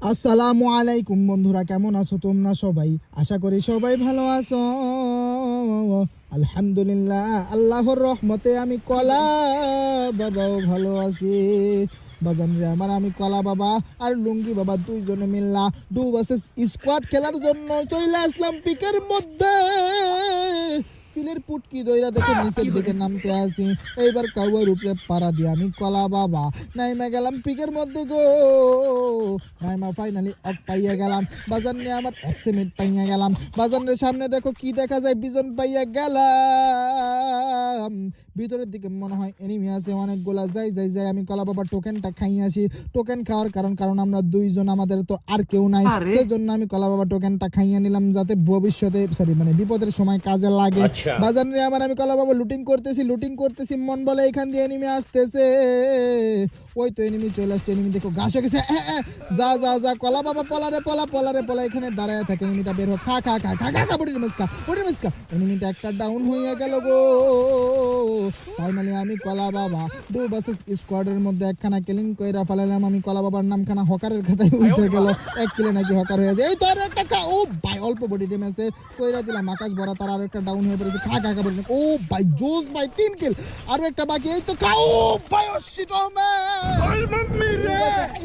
আসসালামু আলাইকুম বন্ধুরা, কেমন আছো তোমরা সবাই? আশা করি সবাই ভালো আছো। আলহামদুলিল্লাহ, আল্লাহর রহমতে আমি কলা বাবাও ভালো আছি। বাজান রে আমার, আমি কলা বাবা আর লুঙ্গি বাবা দুইজনে মিল্লা ডু ভার্সেস স্কোয়াড খেলার জন্য চলে আসলাম পিকের মধ্যে। সিলের পুটকি দইরা দেখে নিচের দিকে নামতে আসি। এইবার কাউয়ের উপরে পাড়া দিয়ে আমি কলা বাবা নাইমা গেলাম পিকের মধ্যে গো। নাইমা ফাইনালি অক পাইয়া গেলাম। বাজার নিয়ে আমার 1 মিনিট পাইয়া গেলাম। বাজারের সামনে দেখো কি দেখা যায়, বিজন পাইয়া গেলাম। ভিতরের দিকে মনে হয় এনিমি আছে অনেকগুলা। যাই যাই যাই আমি কলা বাবার টোকেনটা খাই আসি। টোকেন খাওয়ার কারণ আমরা দুইজন, আমাদের তো আর কেউ নাই, সেজন্য আমি কলা বাবার টোকেনটা খাইয়া নিলাম যাতে ভবিষ্যতে বিপদের সময় কাজে লাগে। বাজার রে আমার, আমি কলা বাবা লুটিং করতেছি মন বলে এখান দিয়ে এনিমি আসতেছে। ওই তো এনিমি চলে আসছে। এনিমি দেখো ঘাস হয়ে গেছে। যা যা যা কলা বাবা পলা এখানে দাঁড়ায় থাকে। এনিমিটা বের হোক, খা খা খা খা খা খা বডির মিসকা। এনিমিটা একটা ডাউন হয়ে গেল গো। ফাইনালি আমি কলা বাবা ডু ভার্সেস স্কোয়াডের মধ্যে একখানা কিলিং কইরা ফেলালাম। আমি কলা বাবার নামখানা হকারের খাতায় উঠে গেল। 1 কিলে নাকি হকার হয়ে যায়। এই তো আর একটা খা। ও ভাই, অল্প বডি ড্যামেজে কইরা দিলাম। আকাশ ভরা তার আর একটা ডাউন হয়ে পড়েছে। খা খা খা বডি। ও ভাই জোস ভাই, 3 কিল আর একটা বাকি। এই তো খা। ও ভাই ও শিট ও ম্যান।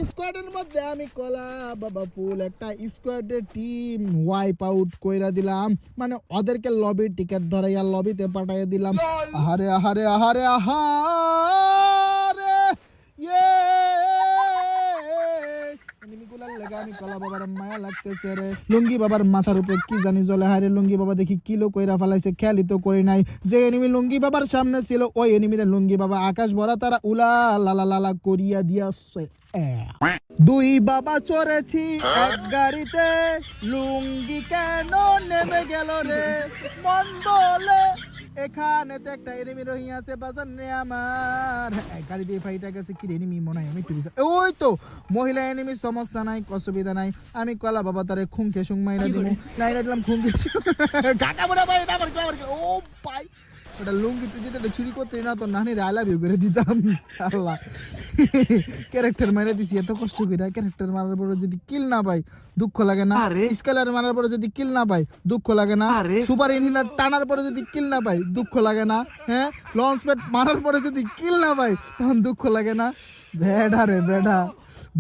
স্কোয়াডের মধ্যে আমি কলা বাবা ফুল একটা স্কোয়াডের টিম ওয়াইপ আউট কইরা দিলাম। মানে ওদেরকে লবি টিকেট ধরাইয়া লবিতে পাঠাইয়া দিলাম। আহারে আহারে আহারে আহারে ইয়ে এনিমিগুলার লেগে আমি কলা বাবার মায়া লাগতেছে রে। লুঙ্গি বাবার মাথার উপরে কি জানি জ্বলে। হারে লুঙ্গি বাবা দেখি কিলো কইরা ফেলাইছে, খেয়ালই তো করি নাই। যে এনিমি লুঙ্গি বাবার সামনে ছিল ওই এনিমিরে লুঙ্গি বাবা আকাশ ভরা তারা উলা লালা লালা করিয়া দিয়াছে। দুই বাবা চড়েছি এক গাড়িতে, লুঙ্গি কেন নেমে গেল রে? মন বলে এখানে তো একটা এনিমি রহিয়া আছে। বাজার নে আমার গাড়ি দিয়ে ফাইটা গেছে। কি এনিমি মনে হয় আমি টুরিস। ওই তো মহিলা এনিমি, সমস্যা নাই, অসুবিধা নাই। আমি কলা বাবা তারে খুঁকে সুং মাইরা দিব। লাইরা দিলাম খুঁকে গাটা বড় ভাই। এটা আমার ও ভাই, ওটা লুঙ্গি তুই যেটা চুরি করতে না তো নানি আই লাভ ইউ করে দিতাম। আল্লাহ, ক্যারেক্টার মারা দিছি এত কষ্ট করে। ক্যারেক্টার মারার পরে যদি কিল না পাই দুঃখ লাগে না? স্কেলার মারার পরে যদি কিল না পাই দুঃখ লাগে না? সুপার ইনহিলার টানার পরে যদি কিল না পাই দুঃখ লাগে না? হ্যাঁ, লঞ্চ প্যাড মারার পরে যদি কিল না পাই তখন দুঃখ লাগে না? বেডা রে বেডা,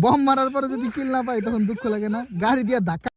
বম মারার পরে যদি কিল না পাই তখন দুঃখ লাগে না? গাড়ি দিয়ে ধাক্কা